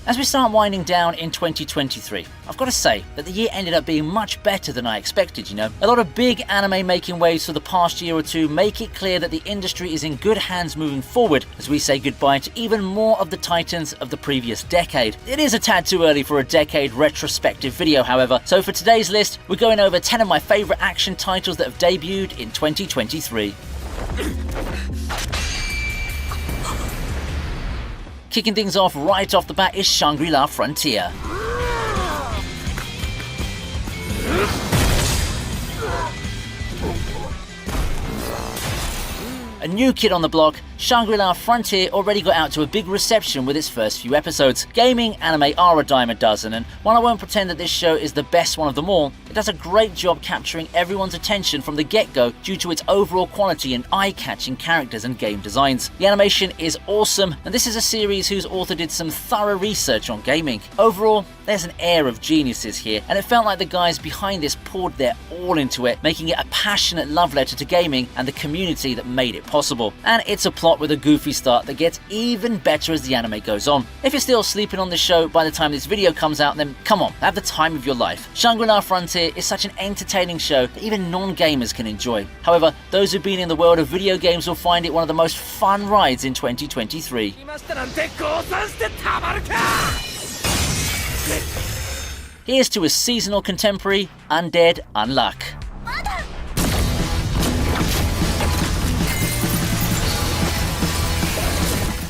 As we start winding down in 2023, I've got to say that the year ended up being much better than I expected, A lot of big anime making waves for the past year or two make it clear that the industry is in good hands moving forward as we say goodbye to even more of the titans of the previous decade. It is a tad too early for a decade retrospective video, however, so for today's list, we're going over 10 of my favourite action titles that have debuted in 2023. Kicking things off right off the bat is Shangri-La Frontier. A new kid on the block, Shangri-La Frontier already got out to a big reception with its first few episodes. Gaming anime are a dime a dozen, and while I won't pretend that this show is the best one of them all, it does a great job capturing everyone's attention from the get-go due to its overall quality and eye-catching characters and game designs. The animation is awesome, and this is a series whose author did some thorough research on gaming. Overall, there's an air of geniuses here, and it felt like the guys behind this poured their all into it, making it a passionate love letter to gaming and the community that made it possible. And it's a plot with a goofy start that gets even better as the anime goes on. If you're still sleeping on the show by the time this video comes out, then come on, have the time of your life. Shangri-La Frontier is such an entertaining show that even non-gamers can enjoy. However, those who've been in the world of video games will find it one of the most fun rides in 2023. Here's to a seasonal contemporary, Undead Unluck.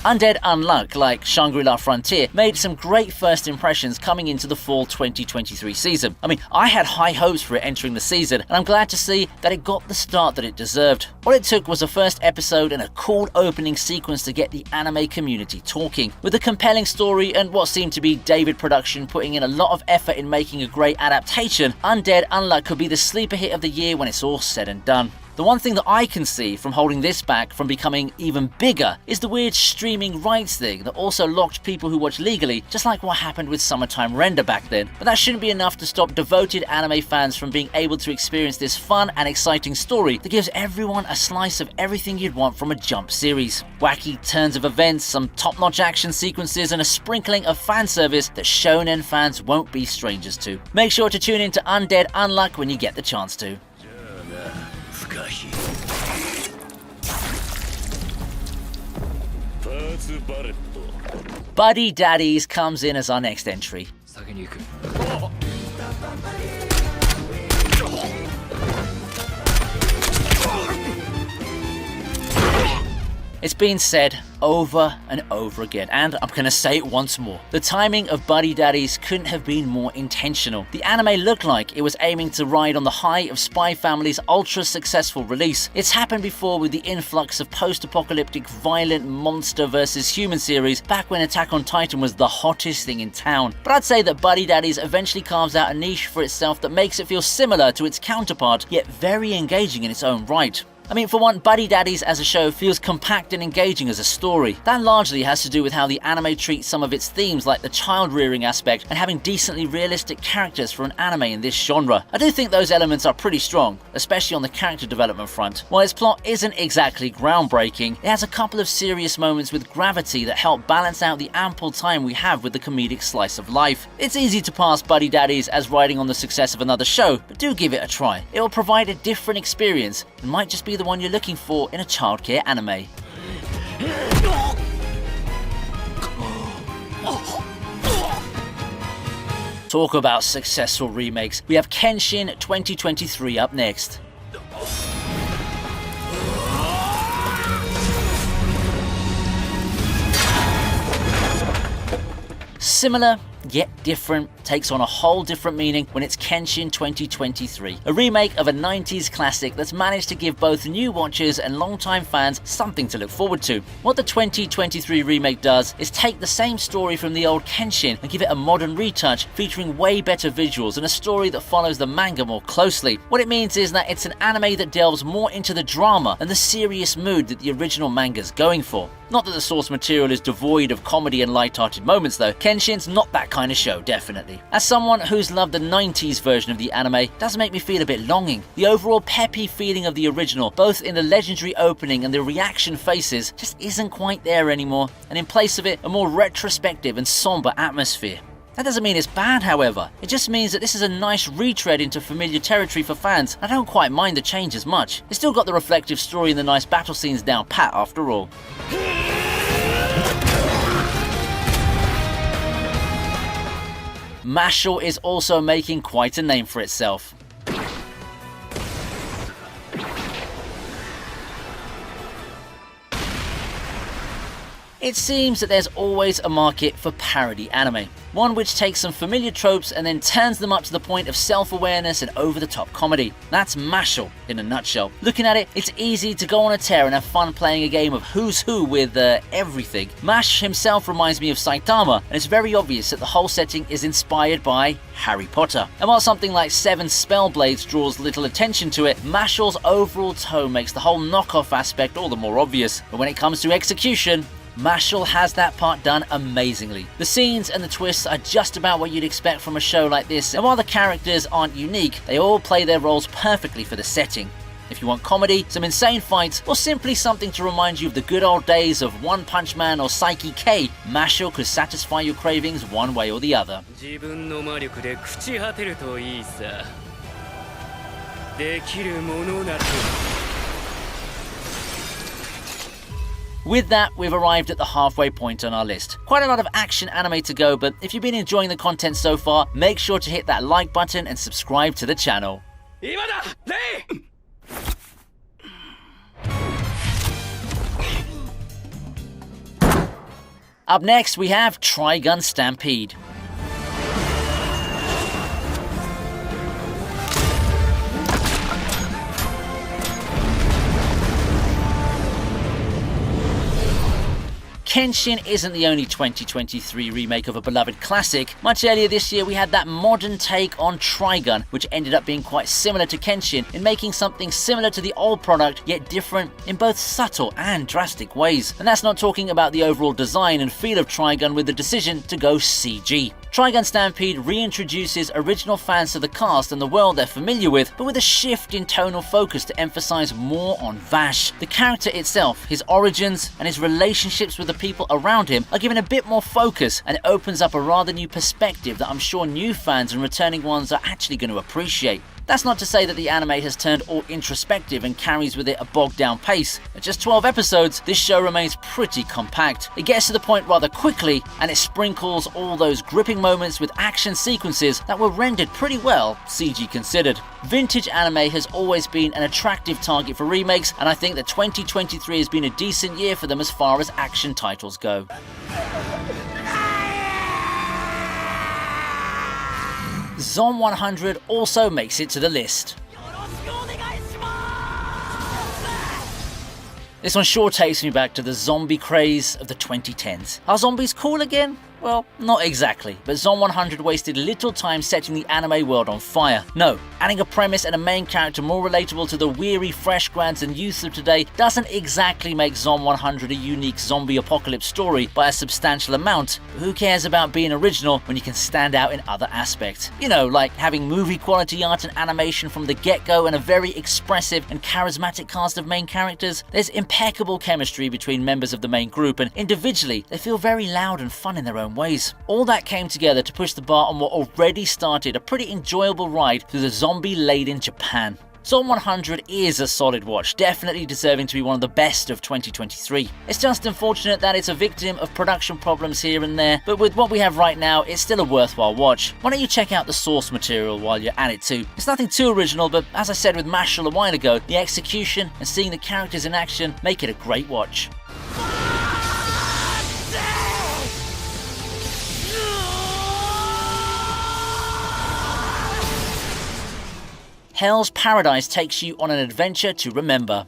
Undead Unluck, like Shangri-La Frontier, made some great first impressions coming into the fall 2023 season. I had high hopes for it entering the season, and I'm glad to see that it got the start that it deserved. All it took was a first episode and a cool opening sequence to get the anime community talking. With a compelling story and what seemed to be David Production putting in a lot of effort in making a great adaptation, Undead Unluck could be the sleeper hit of the year when it's all said and done. The one thing that I can see from holding this back from becoming even bigger is the weird streaming rights thing that also locked people who watch legally, just like what happened with Summertime Render back then. But that shouldn't be enough to stop devoted anime fans from being able to experience this fun and exciting story that gives everyone a slice of everything you'd want from a Jump series. Wacky turns of events, some top-notch action sequences, and a sprinkling of fan service that shonen fans won't be strangers to. Make sure to tune in to Undead Unluck when you get the chance to. Buddy Daddies comes in as our next entry. It's been said over and over again, and I'm gonna say it once more. The timing of Buddy Daddies couldn't have been more intentional. The anime looked like it was aiming to ride on the high of Spy Family's ultra-successful release. It's happened before with the influx of post-apocalyptic violent monster versus human series back when Attack on Titan was the hottest thing in town. But I'd say that Buddy Daddies eventually carves out a niche for itself that makes it feel similar to its counterpart, yet very engaging in its own right. For one, Buddy Daddies as a show feels compact and engaging as a story. That largely has to do with how the anime treats some of its themes, like the child-rearing aspect and having decently realistic characters for an anime in this genre. I do think those elements are pretty strong, especially on the character development front. While its plot isn't exactly groundbreaking, it has a couple of serious moments with gravity that help balance out the ample time we have with the comedic slice of life. It's easy to pass Buddy Daddies as riding on the success of another show, but do give it a try. It will provide a different experience and might just be the one you're looking for in a childcare anime. Talk about successful remakes. We have Kenshin 2023 up next. Similar yet different takes on a whole different meaning when it's Kenshin 2023, a remake of a 90s classic that's managed to give both new watchers and longtime fans something to look forward to. What the 2023 remake does is take the same story from the old Kenshin and give it a modern retouch featuring way better visuals and a story that follows the manga more closely. What it means is that it's an anime that delves more into the drama and the serious mood that the original manga's going for. Not that the source material is devoid of comedy and light-hearted moments though. Kenshin's not that kind of show, definitely. As someone who's loved the 90s version of the anime, it does make me feel a bit longing. The overall peppy feeling of the original, both in the legendary opening and the reaction faces, just isn't quite there anymore, and in place of it, a more retrospective and somber atmosphere. That doesn't mean it's bad, however. It just means that this is a nice retread into familiar territory for fans. I don't quite mind the change as much. It's still got the reflective story and the nice battle scenes down pat after all. Mashle is also making quite a name for itself. It seems that there's always a market for parody anime, one which takes some familiar tropes and then turns them up to the point of self-awareness and over-the-top comedy. That's Mashle in a nutshell. Looking at it, it's easy to go on a tear and have fun playing a game of who's who with everything. Mash himself reminds me of Saitama, and it's very obvious that the whole setting is inspired by Harry Potter. And while something like Seven Spellblades draws little attention to it, Mashle's overall tone makes the whole knockoff aspect all the more obvious. But when it comes to execution, Mashle has that part done amazingly. The scenes and the twists are just about what you'd expect from a show like this, and while the characters aren't unique, they all play their roles perfectly for the setting. If you want comedy, some insane fights, or simply something to remind you of the good old days of One Punch Man or Saiki K, Mashle could satisfy your cravings one way or the other. With that, we've arrived at the halfway point on our list. Quite a lot of action anime to go, but if you've been enjoying the content so far, make sure to hit that like button and subscribe to the channel. Up next, we have Trigun Stampede. Kenshin isn't the only 2023 remake of a beloved classic. Much earlier this year we had that modern take on Trigun, which ended up being quite similar to Kenshin in making something similar to the old product, yet different in both subtle and drastic ways. And that's not talking about the overall design and feel of Trigun with the decision to go CG. Trigun Stampede reintroduces original fans to the cast and the world they're familiar with, but with a shift in tonal focus to emphasize more on Vash. The character itself, his origins, and his relationships with the people around him are given a bit more focus, and it opens up a rather new perspective that I'm sure new fans and returning ones are actually going to appreciate. That's not to say that the anime has turned all introspective and carries with it a bogged down pace. At just 12 episodes, this show remains pretty compact. It gets to the point rather quickly, and it sprinkles all those gripping moments with action sequences that were rendered pretty well, CG considered. Vintage anime has always been an attractive target for remakes, and I think that 2023 has been a decent year for them as far as action titles go. Zom 100 also makes it to the list. This one sure takes me back to the zombie craze of the 2010s. Are zombies cool again? Well, not exactly, but Zom 100 wasted little time setting the anime world on fire. No, adding a premise and a main character more relatable to the weary fresh grads and youth of today doesn't exactly make Zom 100 a unique zombie apocalypse story by a substantial amount, but who cares about being original when you can stand out in other aspects? You know, like having movie quality art and animation from the get-go and a very expressive and charismatic cast of main characters. There's impeccable chemistry between members of the main group, and individually they feel very loud and fun in their own ways. All that came together to push the bar on what already started a pretty enjoyable ride through the zombie-laden Japan. Zom 100 is a solid watch, definitely deserving to be one of the best of 2023. It's just unfortunate that it's a victim of production problems here and there, but with what we have right now, it's still a worthwhile watch. Why don't you check out the source material while you're at it too? It's nothing too original, but as I said with Mashle a while ago, the execution and seeing the characters in action make it a great watch. Hell's Paradise takes you on an adventure to remember.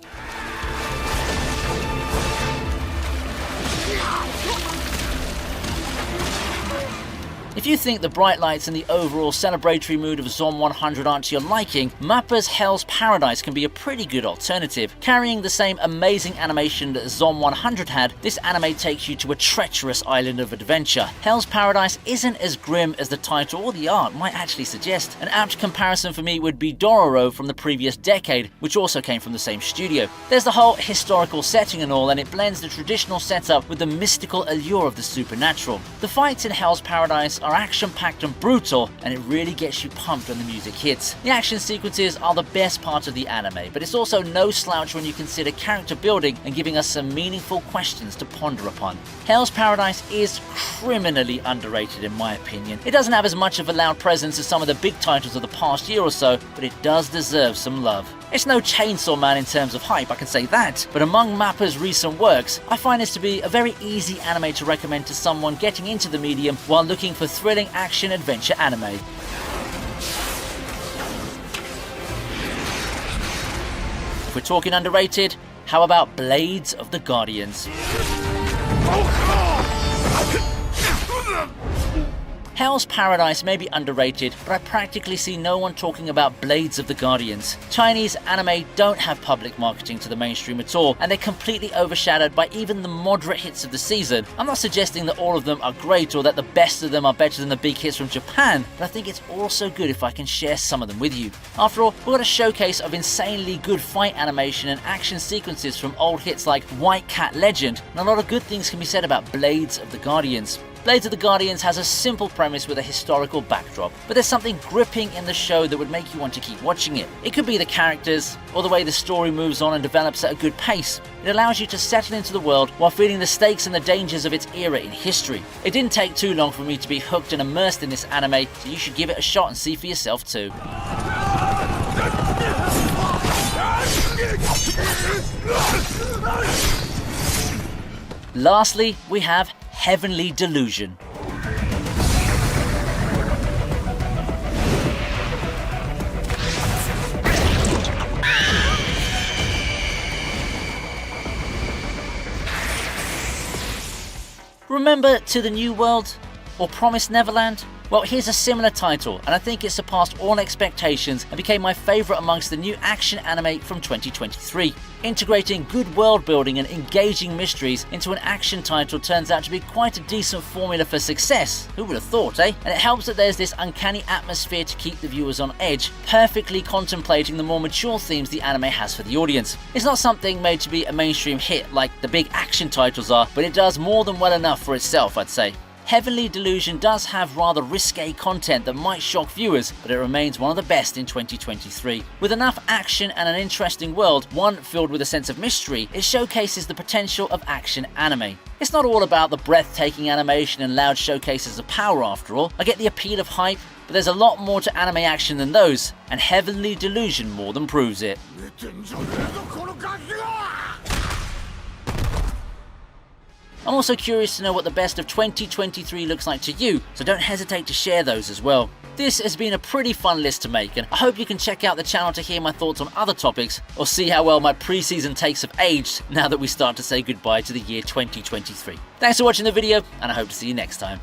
If you think the bright lights and the overall celebratory mood of Zom 100 aren't to your liking, Mappa's Hell's Paradise can be a pretty good alternative. Carrying the same amazing animation that Zom 100 had, this anime takes you to a treacherous island of adventure. Hell's Paradise isn't as grim as the title or the art might actually suggest. An apt comparison for me would be Dororo from the previous decade, which also came from the same studio. There's the whole historical setting and all, and it blends the traditional setup with the mystical allure of the supernatural. The fights in Hell's Paradise are action-packed and brutal, and it really gets you pumped when the music hits. The action sequences are the best part of the anime, but it's also no slouch when you consider character building and giving us some meaningful questions to ponder upon. Hell's Paradise is criminally underrated in my opinion. It doesn't have as much of a loud presence as some of the big titles of the past year or so, but it does deserve some love. It's no Chainsaw Man in terms of hype, I can say that, but among Mappa's recent works, I find this to be a very easy anime to recommend to someone getting into the medium while looking for thrilling action-adventure anime. If we're talking underrated, how about Blades of the Guardians? Hell's Paradise may be underrated, but I practically see no one talking about Blades of the Guardians. Chinese anime don't have public marketing to the mainstream at all, and they're completely overshadowed by even the moderate hits of the season. I'm not suggesting that all of them are great or that the best of them are better than the big hits from Japan, but I think it's also good if I can share some of them with you. After all, we've got a showcase of insanely good fight animation and action sequences from old hits like White Cat Legend, and a lot of good things can be said about Blades of the Guardians. Blades of the Guardians has a simple premise with a historical backdrop, but there's something gripping in the show that would make you want to keep watching it. It could be the characters, or the way the story moves on and develops at a good pace. It allows you to settle into the world while feeling the stakes and the dangers of its era in history. It didn't take too long for me to be hooked and immersed in this anime, so you should give it a shot and see for yourself too. Lastly, we have Heavenly Delusion. Remember To the New World? Or Promised Neverland? Well, here's a similar title, and I think it surpassed all expectations and became my favourite amongst the new action anime from 2023. Integrating good world building and engaging mysteries into an action title turns out to be quite a decent formula for success. Who would have thought, eh? And it helps that there's this uncanny atmosphere to keep the viewers on edge, perfectly contemplating the more mature themes the anime has for the audience. It's not something made to be a mainstream hit like the big action titles are, but it does more than well enough for itself, I'd say. Heavenly Delusion does have rather risque content that might shock viewers, but it remains one of the best in 2023. With enough action and an interesting world, one filled with a sense of mystery, it showcases the potential of action anime. It's not all about the breathtaking animation and loud showcases of power after all. I get the appeal of hype, but there's a lot more to anime action than those, and Heavenly Delusion more than proves it. I'm also curious to know what the best of 2023 looks like to you, so don't hesitate to share those as well. This has been a pretty fun list to make, and I hope you can check out the channel to hear my thoughts on other topics, or see how well my pre-season takes have aged now that we start to say goodbye to the year 2023. Thanks for watching the video, and I hope to see you next time.